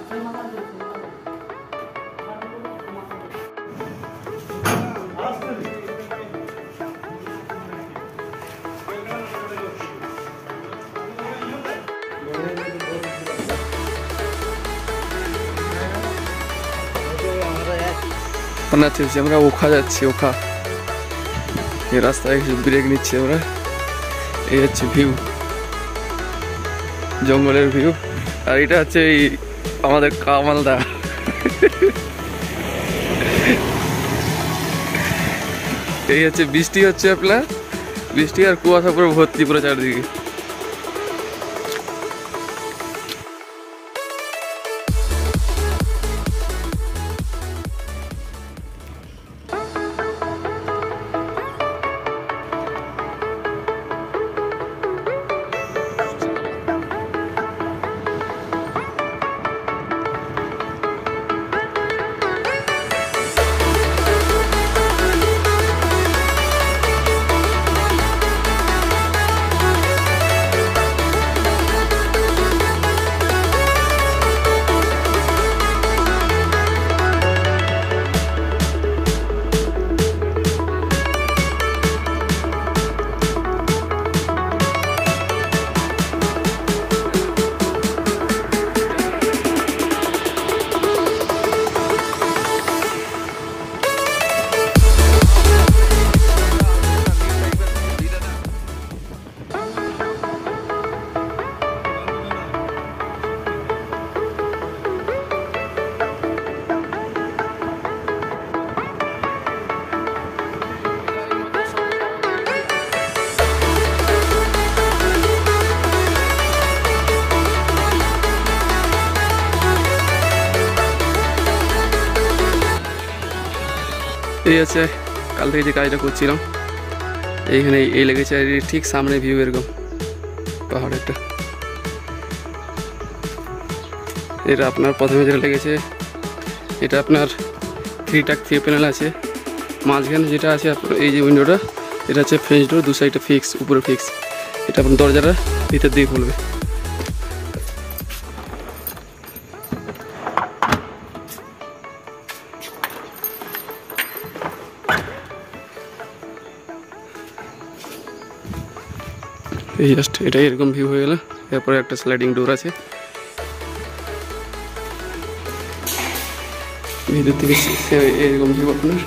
বানাতে হচ্ছে আমরা ওখা যাচ্ছি ওখা এই রাস্তায় ব্রেক নিচ্ছি আমরা এই হচ্ছে ভিউ জঙ্গলের ভিউ আর এটা হচ্ছে এই আমাদের কামালদা এই হচ্ছে বৃষ্টি হচ্ছে আপনার বৃষ্টি আর কুয়াশা পুরো ভর্তি পুরো চারদিকে এই আছে কাল থেকে যে কাজটা করছিলাম এইখানে এই লেগেছে আর ঠিক সামনে ভিউ এরকম পাহাড়েরটা এটা আপনার প্রথমে যেটা লেগেছে এটা আপনার 3 প্যানেল আছে মাঝখানে যেটা আছে আপনার এই যে উইন্ডোটা এটা হচ্ছে ফ্রেঞ্চ ডোর দু সাইডটা ফিক্স উপরে ফিক্স এটা আপনার দরজাটা ভিতর দিয়ে খুলবে এই জাস্ট এটাই এরকম ভিউ হয়ে গেল এরপরে একটা স্লাইডিং ডোর আছে ভিতর থেকে এরকম ভিউ আপনার